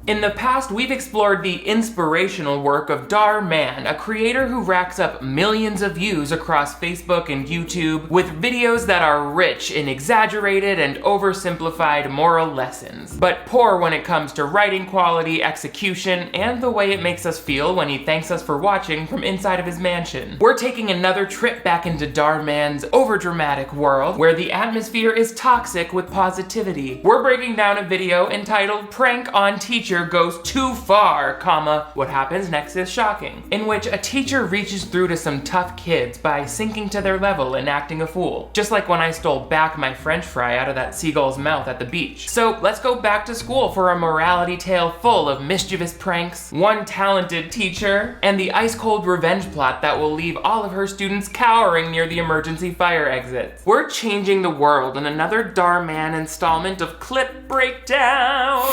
In the past, we've explored the inspirational work of Dhar Mann, a creator who racks up millions of views across Facebook and YouTube with videos that are rich in exaggerated and oversimplified moral lessons, but poor when it comes to writing quality, execution, and the way it makes us feel when he thanks us for watching from inside of his mansion. We're taking another trip back into Dhar Mann's overdramatic world where the atmosphere is toxic with positivity. We're breaking down a video entitled "Prank on Teacher Goes Too Far, comma, what happens next is shocking," in which a teacher reaches through to some tough kids by sinking to their level and acting a fool. Just like when I stole back my French fry out of that seagull's mouth at the beach. So let's go back to school for a morality tale full of mischievous pranks, one talented teacher, and the ice-cold revenge plot that will leave all of her students cowering near the emergency fire exits. We're changing the world in another Dhar Mann installment of Clip Breakdown.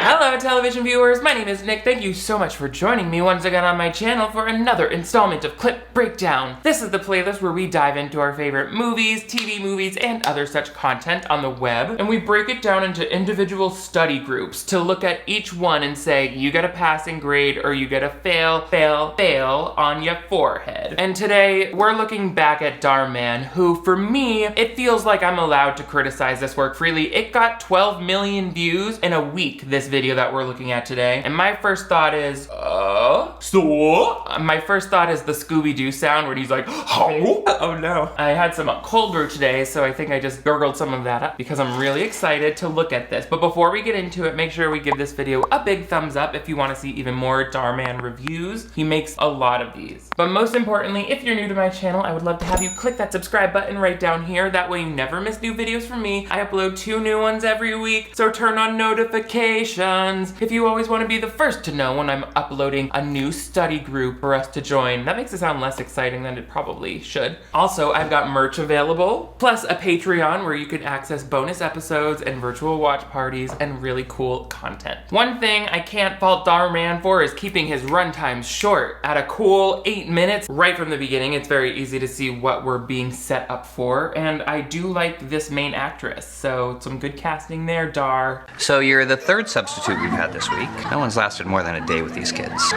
Hello television viewers, my name is Nick. Thank you so much for joining me once again on my channel for another installment of Clip Breakdown. This is the playlist where we dive into our favorite movies, TV movies, and other such content on the web, and we break it down into individual study groups to look at each one and say, you get a passing grade or you get a fail, fail, fail on your forehead. And today, we're looking back at Dhar Mann, who for me, it feels like I'm allowed to criticize this work freely. It got 12 million views in a week, this video that we're looking at today, and my first thought is, my first thought is the Scooby-Doo sound where he's like, oh no. I had some cold brew today, so I think I just gurgled some of that up because I'm really excited to look at this. But before we get into it, make sure we give this video a big thumbs up if you want to see even more Dhar Mann reviews. He makes a lot of these. But most importantly, if you're new to my channel, I would love to have you click that subscribe button right down here. That way you never miss new videos from me. I upload 2 new ones every week, so turn on notifications if you always want to be the first to know when I'm uploading a new study group for us to join. That makes it sound less exciting than it probably should. Also, I've got merch available, plus a Patreon where you can access bonus episodes and virtual watch parties and really cool content. One thing I can't fault Dhar Mann for is keeping his runtimes short. At a cool 8 minutes right from the beginning, it's very easy to see what we're being set up for, and I do like this main actress, so some good casting there, Dhar. So you're the third substitute we've had this week. No one's lasted more than a day with these kids.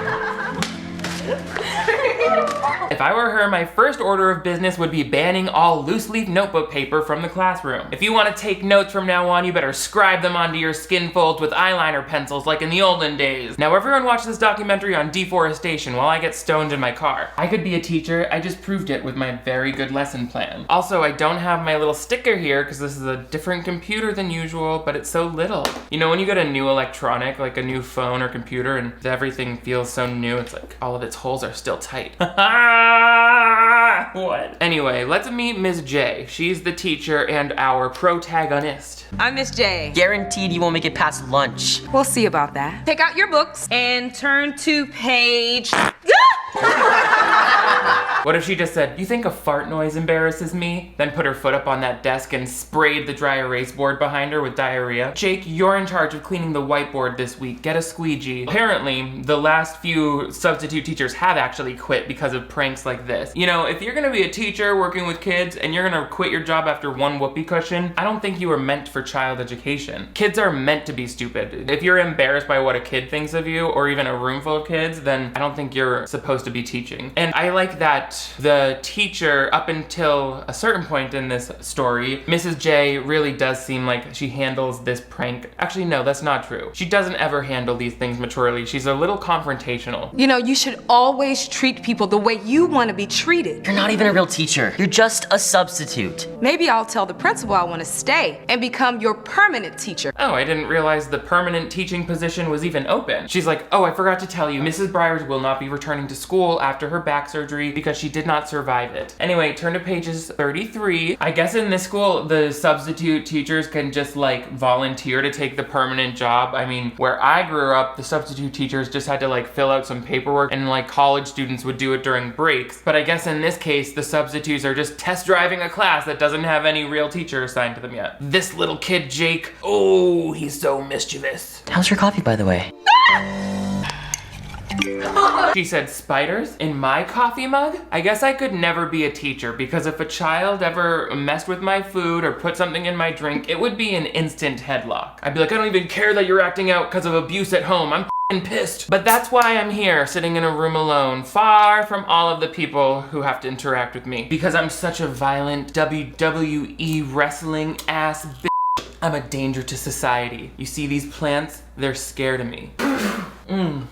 If I were her, my first order of business would be banning all loose-leaf notebook paper from the classroom. If you want to take notes from now on, you better scribe them onto your skin folds with eyeliner pencils like in the olden days. Now everyone watch this documentary on deforestation while I get stoned in my car. I could be a teacher, I just proved it with my very good lesson plan. Also, I don't have my little sticker here because this is a different computer than usual, but it's so little. You know when you get a new electronic, like a new phone or computer, and everything feels so new, it's like all of its holes are still tight. What? Anyway, let's meet Ms. J. She's the teacher and our protagonist. I'm Miss J. Guaranteed you won't make it past lunch. We'll see about that. Take out your books and turn to page... What if she just said, "You think a fart noise embarrasses me?" Then put her foot up on that desk and sprayed the dry erase board behind her with diarrhea? Jake, you're in charge of cleaning the whiteboard this week. Get a squeegee. Apparently, the last few substitute teachers have actually quit because of pranks like this. You know, if you're gonna be a teacher working with kids and you're gonna quit your job after one whoopee cushion, I don't think you were meant for child education. Kids are meant to be stupid. If you're embarrassed by what a kid thinks of you, or even a room full of kids, then I don't think you're supposed to be teaching. And I like that the teacher, up until a certain point in this story, Mrs. J really does seem like she handles this prank. Actually, no, that's not true. She doesn't ever handle these things maturely. She's a little confrontational. You know, you should always treat people the way you want to be treated. You're not even a real teacher. You're just a substitute. Maybe I'll tell the principal I want to stay and become your permanent teacher. Oh, I didn't realize the permanent teaching position was even open. She's like, oh, I forgot to tell you, Mrs. Byers will not be returning to school after her back surgery because she did not survive it. Anyway, turn to pages 33. I guess in this school, the substitute teachers can just like volunteer to take the permanent job. I mean, where I grew up, the substitute teachers just had to like fill out some paperwork and like college students would do it during breaks. But I guess in this case, the substitutes are just test driving a class that doesn't have any real teacher assigned to them yet. This little kid, Jake, oh, he's so mischievous. How's your coffee, by the way? She said, spiders in my coffee mug? I guess I could never be a teacher because if a child ever messed with my food or put something in my drink, it would be an instant headlock. I'd be like, I don't even care that you're acting out because of abuse at home. I'm pissed. But that's why I'm here, sitting in a room alone, far from all of the people who have to interact with me. Because I'm such a violent WWE wrestling ass bitch. I'm a danger to society. You see these plants? They're scared of me.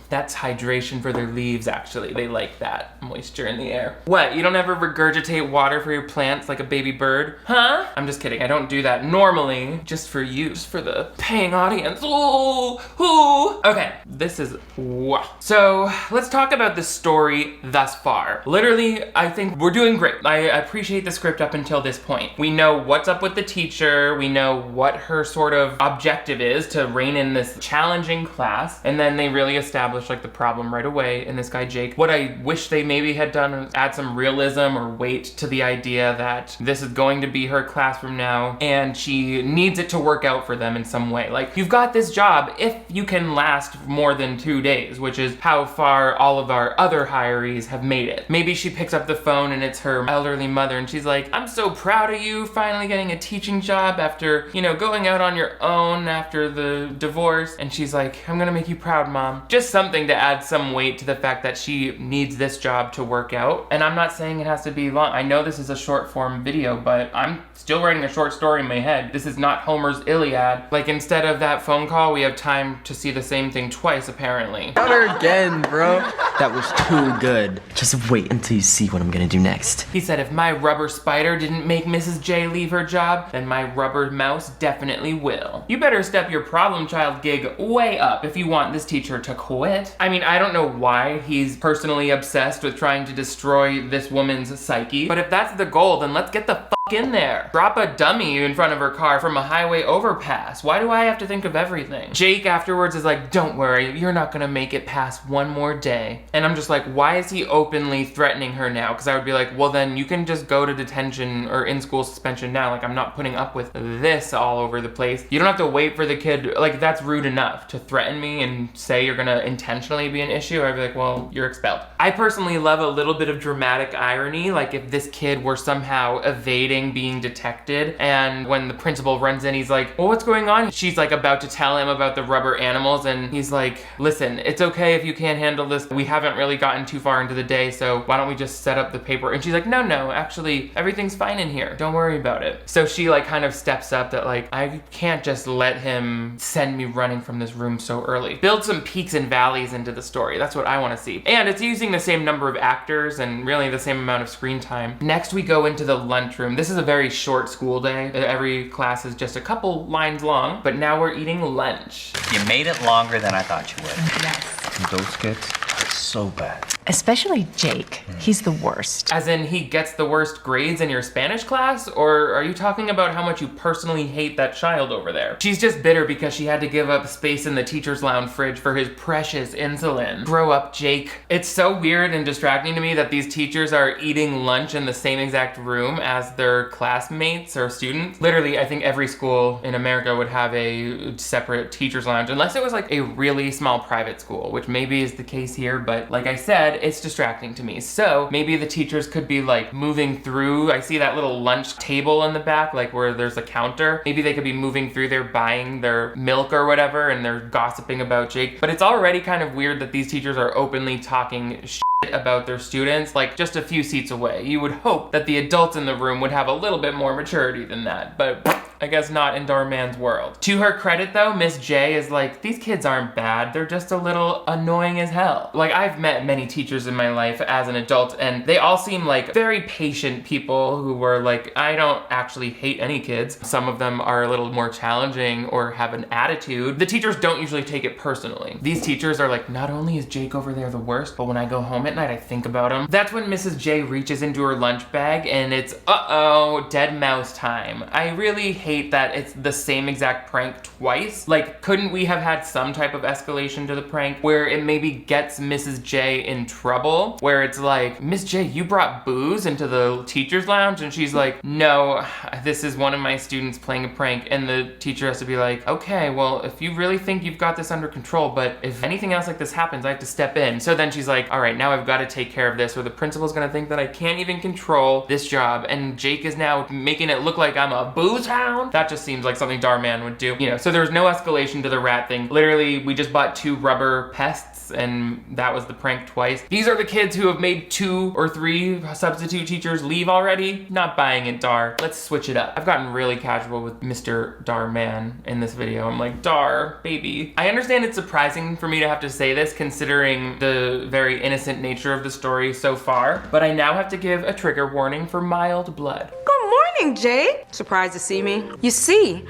That's hydration for their leaves, actually. They like that moisture in the air. What, you don't ever regurgitate water for your plants like a baby bird? Huh? I'm just kidding, I don't do that normally. Just for you, just for the paying audience. Ooh, ooh. Okay, this is wow. So let's talk about the story thus far. Literally, I think we're doing great. I appreciate the script up until this point. We know what's up with the teacher. We know what her sort of objective is to rein in this challenging class. And then they really establish like the problem right away in this guy Jake. What I wish they maybe had done is add some realism or weight to the idea that this is going to be her class from now and she needs it to work out for them in some way. Like, you've got this job if you can last more than 2 days, which is how far all of our other hirees have made it. Maybe she picks up the phone and it's her elderly mother and she's like, I'm so proud of you finally getting a teaching job after, you know, going out on your own after the divorce. And she's like, I'm gonna make you proud, Mom. Just something to add some weight to the fact that she needs this job to work out. And I'm not saying it has to be long. I know this is a short form video, but I'm still writing a short story in my head. This is not Homer's Iliad. Like, instead of that phone call, we have time to see the same thing twice, apparently. Got her again, bro. That was too good. Just wait until you see what I'm gonna do next. He said, if my rubber spider didn't make Mrs. J leave her job, then my rubber mouse definitely will. You better step your problem child gig way up if you want this teacher to quit. I mean, I don't know why he's personally obsessed with trying to destroy this woman's psyche, but if that's the goal, then let's get the fuck in there. Drop a dummy in front of her car from a highway overpass. Why do I have to think of everything? Jake afterwards is like, don't worry, you're not gonna make it past one more day. And I'm just like, why is he openly threatening her now? Because I would be like, well then you can just go to detention or in-school suspension now. Like, I'm not putting up with this all over the place. You don't have to wait for the kid. Like, that's rude enough to threaten me and say you're gonna intentionally be an issue. I'd be like, well, you're expelled. I personally love a little bit of dramatic irony. Like, if this kid were somehow evading being detected, and when the principal runs in, he's like, well, what's going on? She's like about to tell him about the rubber animals, and he's like, listen, it's okay if you can't handle this. We haven't really gotten too far into the day, so why don't we just set up the paper? And she's like, no, actually, everything's fine in here. Don't worry about it. So she like kind of steps up that like, I can't just let him send me running from this room so early. Build some peaks and valleys into the story. That's what I want to see. And it's using the same number of actors and really the same amount of screen time. Next, we go into the lunchroom. This is a very short school day. Every class is just a couple lines long, but now we're eating lunch. You made it longer than I thought you would. Yes. Those kids are so bad. Especially Jake. He's the worst. As in, he gets the worst grades in your Spanish class? Or are you talking about how much you personally hate that child over there? She's just bitter because she had to give up space in the teacher's lounge fridge for his precious insulin. Grow up, Jake. It's so weird and distracting to me that these teachers are eating lunch in the same exact room as their classmates or students. Literally, I think every school in America would have a separate teacher's lounge, unless it was like a really small private school, which maybe is the case here, but like I said, it's distracting to me. So maybe the teachers could be like moving through. I see that little lunch table in the back, like where there's a counter. Maybe they could be moving through there buying their milk or whatever, and they're gossiping about Jake. But it's already kind of weird that these teachers are openly talking shit about their students, like just a few seats away. You would hope that the adults in the room would have a little bit more maturity than that, but I guess not in Dhar Mann's world. To her credit though, Miss J is like, these kids aren't bad, they're just a little annoying as hell. Like, I've met many teachers in my life as an adult, and they all seem like very patient people who were like, I don't actually hate any kids. Some of them are a little more challenging or have an attitude. The teachers don't usually take it personally. These teachers are like, not only is Jake over there the worst, but when I go home at night, I think about him. That's when Mrs. J reaches into her lunch bag and it's, uh-oh, dead mouse time. I really hate that it's the same exact prank twice. Like, couldn't we have had some type of escalation to the prank where it maybe gets Mrs. J in trouble? Where it's like, Miss J, you brought booze into the teacher's lounge? And she's like, no, this is one of my students playing a prank. And the teacher has to be like, okay, well, if you really think you've got this under control, but if anything else like this happens, I have to step in. So then she's like, all right, now I've got to take care of this, or the principal's gonna think that I can't even control this job, and Jake is now making it look like I'm a booze hound? That just seems like something Dhar Mann would do. You know, so there was no escalation to the rat thing. Literally, we just bought 2 rubber pests, and that was the prank twice. These are the kids who have made 2 or 3 substitute teachers leave already. Not buying it, Dhar. Let's switch it up. I've gotten really casual with Mr. Dhar Mann in this video. I'm like, Dhar, baby. I understand it's surprising for me to have to say this considering the very innocent nature of the story so far, but I now have to give a trigger warning for mild blood. Good morning, Jake. Surprised to see me? You see.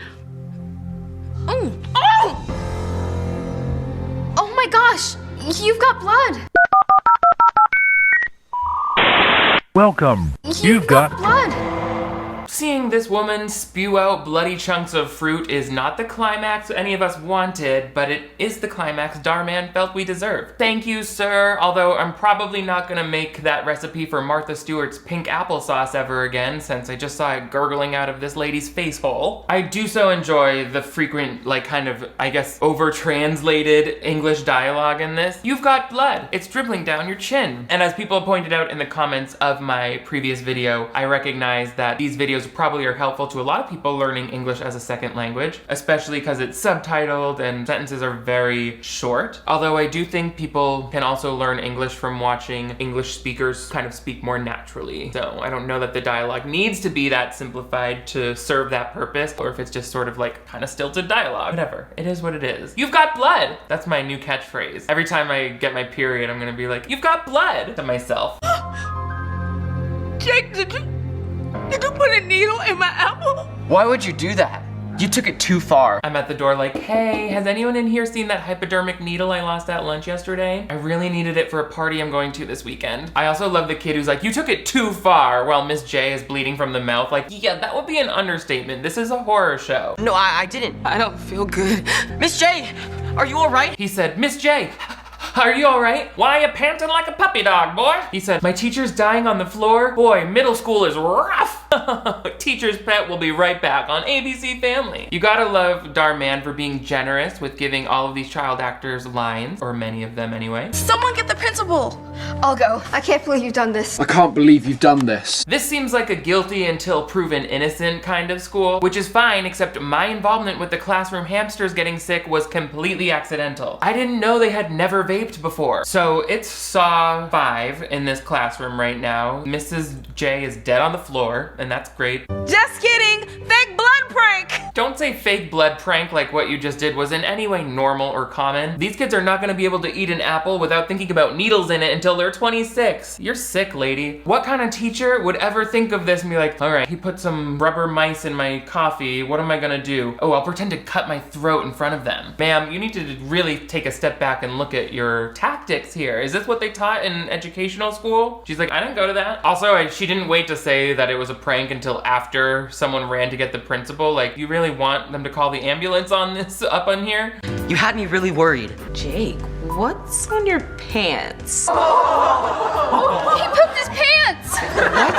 Oh my gosh, you've got blood. Welcome. You've got blood. Seeing this woman spew out bloody chunks of fruit is not the climax any of us wanted, but it is the climax Dhar Mann felt we deserved. Thank you, sir, although I'm probably not gonna make that recipe for Martha Stewart's pink applesauce ever again, since I just saw it gurgling out of this lady's face hole. I do so enjoy the frequent, like, kind of, I guess, over-translated English dialogue in this. You've got blood. It's dribbling down your chin. And as people pointed out in the comments of my previous video, I recognize that these videos probably are helpful to a lot of people learning English as a second language, especially because it's subtitled and sentences are very short. Although I do think people can also learn English from watching English speakers kind of speak more naturally. So I don't know that the dialogue needs to be that simplified to serve that purpose, or if it's just sort of like kind of stilted dialogue. Whatever, it is what it is. You've got blood! That's my new catchphrase. Every time I get my period, I'm gonna be like, you've got blood! To myself. Jake, did you put a needle in my apple? Why would you do that? You took it too far. I'm at the door like, hey, has anyone in here seen that hypodermic needle I lost at lunch yesterday? I really needed it for a party I'm going to this weekend. I also love the kid who's like, you took it too far, while Miss J is bleeding from the mouth. Like, yeah, that would be an understatement. This is a horror show. No, I didn't. I don't feel good. Miss J, are you all right? He said, Miss J, are you all right? Why you panting like a puppy dog, boy? He said, my teacher's dying on the floor. Boy, middle school is rough. Teacher's Pet will be right back on ABC Family. You gotta love Dhar Mann for being generous with giving all of these child actors lines, or many of them anyway. Someone get the principal. I'll go. I can't believe you've done this. I can't believe you've done this. This seems like a guilty until proven innocent kind of school, which is fine, except my involvement with the classroom hamsters getting sick was completely accidental. I didn't know they had never vaped before. So it's Saw 5 in this classroom right now. Mrs. J is dead on the floor, and that's great. Just kidding. Fake blood prank. Don't say fake blood prank like what you just did was in any way normal or common. These kids are not gonna be able to eat an apple without thinking about needles in it until they're 26. You're sick, lady. What kind of teacher would ever think of this and be like, all right, he put some rubber mice in my coffee. What am I gonna do? Oh, I'll pretend to cut my throat in front of them. Ma'am, you need to really take a step back and look at your tactics here. Is this what they taught in educational school? She's like, I didn't go to that. Also, she didn't wait to say that it was a prank until after someone ran to get the principal. Like, you really want them to call the ambulance on this up on here? You had me really worried. Jake, what's on your pants? He pooped his pants. What?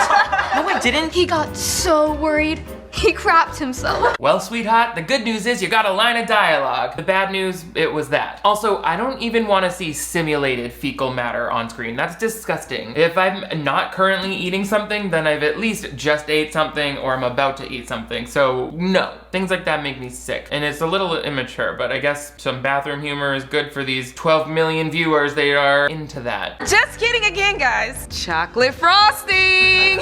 No, I didn't. He got so worried. He crapped himself. Well, sweetheart, the good news is you got a line of dialogue. The bad news, it was that. Also, I don't even want to see simulated fecal matter on screen. That's disgusting. If I'm not currently eating something, then I've at least just ate something or I'm about to eat something. So no, things like that make me sick. And it's a little immature, but I guess some bathroom humor is good for these 12 million viewers. They are into that. Just kidding again, guys. Chocolate frosting.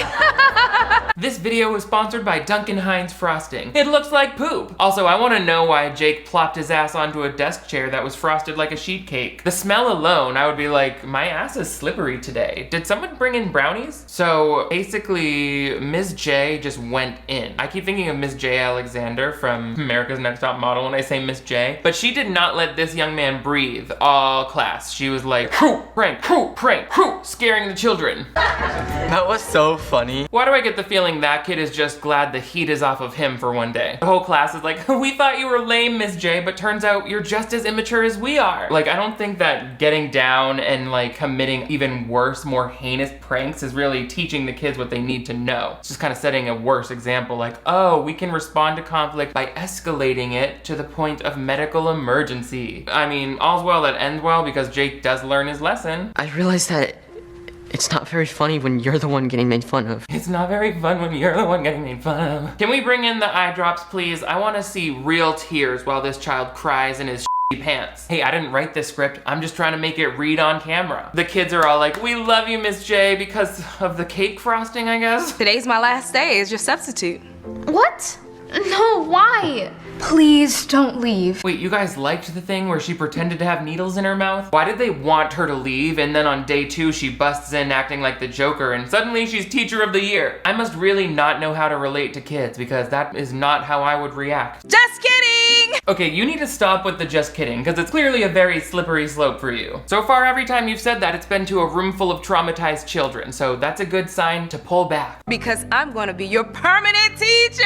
This video was sponsored by Duncan Hines Frosting. It looks like poop. Also, I want to know why Jake plopped his ass onto a desk chair that was frosted like a sheet cake. The smell alone, I would be like, my ass is slippery today. Did someone bring in brownies? So basically, Ms. J just went in. I keep thinking of Ms. J. Alexander Alexander from America's Next Top Model when I say Miss J. But she did not let this young man breathe all class. She was like, prank, prank, scaring the children. That was so funny. Why do I get the feeling that kid is just glad the heat is off of him for one day? The whole class is like, we thought you were lame, Miss J, but turns out you're just as immature as we are. Like, I don't think that getting down and like committing even worse, more heinous pranks is really teaching the kids what they need to know. It's just kind of setting a worse example, like, oh, we can respond to conflict by escalating it to the point of medical emergency. I mean, all's well that ends well because Jake does learn his lesson. I realized that it's not very funny when you're the one getting made fun of. It's not very fun when you're the one getting made fun of. Can we bring in the eye drops, please? I want to see real tears while this child cries in his pants. Hey, I didn't write this script. I'm just trying to make it read on camera. The kids are all like, we love you, Miss J, because of the cake frosting, I guess. Today's my last day as your substitute. What? No, why? Please don't leave. Wait, you guys liked the thing where she pretended to have needles in her mouth? Why did they want her to leave and then on day 2 she busts in acting like the Joker and suddenly she's teacher of the year? I must really not know how to relate to kids because that is not how I would react. Just kidding! Okay, you need to stop with the just kidding because it's clearly a very slippery slope for you. So far, every time you've said that, it's been to a room full of traumatized children, so that's a good sign to pull back. Because I'm gonna be your permanent teacher!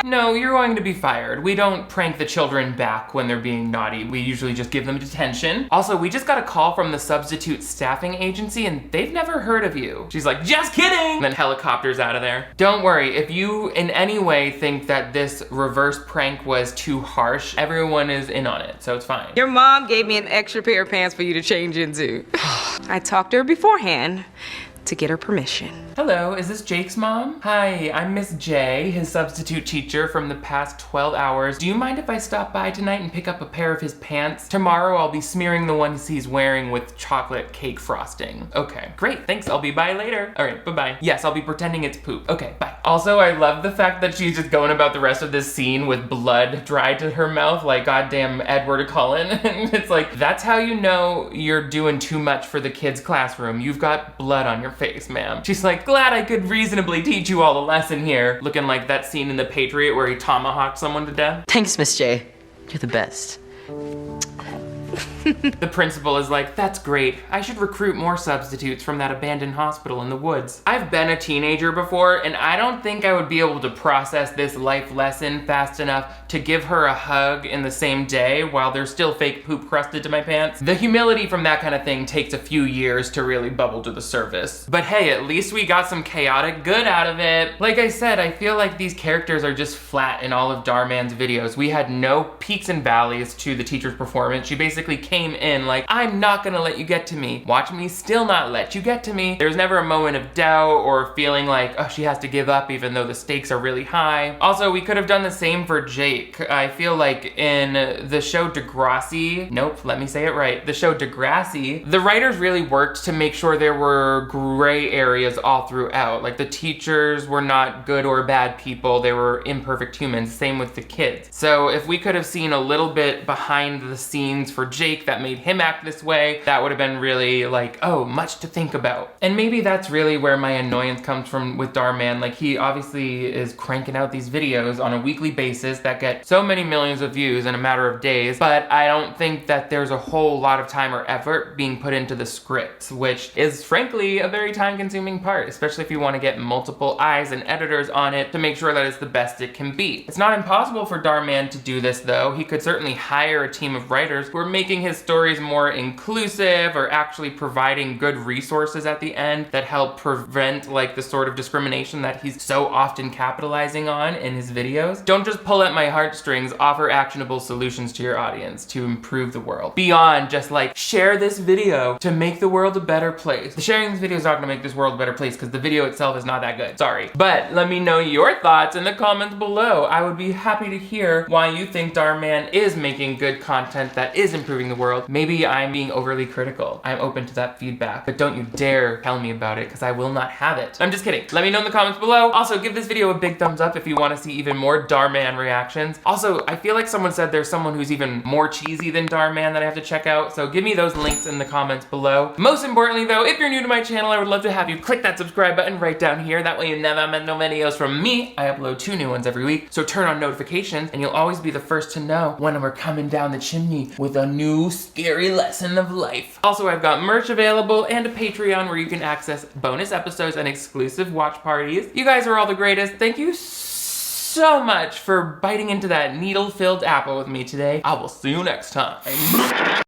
No, you're going to be fired. We don't prank the children back when they're being naughty. We usually just give them detention. Also, we just got a call from the substitute staffing agency and they've never heard of you. She's like, just kidding! And then helicopters out of there. Don't worry, if you in any way think that this reverse prank was too harsh, everyone is in on it, so it's fine. Your mom gave me an extra pair of pants for you to change into. I talked to her beforehand to get her permission. Hello, is this Jake's mom? Hi, I'm Miss J, his substitute teacher from the past 12 hours. Do you mind if I stop by tonight and pick up a pair of his pants? Tomorrow I'll be smearing the ones he's wearing with chocolate cake frosting. Okay, great, thanks, I'll be by later. All right, bye-bye. Yes, I'll be pretending it's poop. Okay, bye. Also, I love the fact that she's just going about the rest of this scene with blood dried to her mouth like goddamn Edward Cullen. It's like, that's how you know you're doing too much for the kids' classroom. You've got blood on your face, ma'am. She's like, glad I could reasonably teach you all a lesson here. Looking like that scene in The Patriot where he tomahawked someone to death. Thanks, Miss J. You're the best. The principal is like, that's great. I should recruit more substitutes from that abandoned hospital in the woods. I've been a teenager before, and I don't think I would be able to process this life lesson fast enough to give her a hug in the same day while there's still fake poop crusted to my pants. The humility from that kind of thing takes a few years to really bubble to the surface. But hey, at least we got some chaotic good out of it. Like I said, I feel like these characters are just flat in all of Dhar Mann's videos. We had no peaks and valleys to the teacher's performance. She basically came in like, I'm not gonna let you get to me. Watch me still not let you get to me. There's never a moment of doubt or feeling like, oh, she has to give up even though the stakes are really high. Also, we could have done the same for Jake. I feel like in the show Degrassi, nope, let me say it right, the show Degrassi, the writers really worked to make sure there were gray areas all throughout. Like the teachers were not good or bad people, they were imperfect humans, same with the kids. So if we could have seen a little bit behind the scenes for Jake that made him act this way, that would have been really like, oh, much to think about. And maybe that's really where my annoyance comes from with Dhar Mann. Like, he obviously is cranking out these videos on a weekly basis that get so many millions of views in a matter of days, but I don't think that there's a whole lot of time or effort being put into the script, which is frankly a very time-consuming part, especially if you want to get multiple eyes and editors on it to make sure that it's the best it can be. It's not impossible for Dhar Mann to do this though. He could certainly hire a team of writers who are making his stories more inclusive or actually providing good resources at the end that help prevent like the sort of discrimination that he's so often capitalizing on in his videos. Don't just pull at my heartstrings, offer actionable solutions to your audience to improve the world. Beyond just like, share this video to make the world a better place. Sharing this video is not gonna make this world a better place because the video itself is not that good, sorry. But let me know your thoughts in the comments below. I would be happy to hear why you think Dhar Mann is making good content that is improving improving the world. Maybe I'm being overly critical. I'm open to that feedback, but don't you dare tell me about it because I will not have it. I'm just kidding. Let me know in the comments below. Also, give this video a big thumbs up if you want to see even more Dhar Mann reactions. Also, I feel like someone said there's someone who's even more cheesy than Dhar Mann that I have to check out, so give me those links in the comments below. Most importantly though, if you're new to my channel, I would love to have you click that subscribe button right down here. That way you never miss no videos from me. I upload 2 new ones every week, so turn on notifications and you'll always be the first to know when we're coming down the chimney with a new scary lesson of life. Also, I've got merch available and a Patreon where you can access bonus episodes and exclusive watch parties. You guys are all the greatest. Thank you so much for biting into that needle-filled apple with me today. I will see you next time.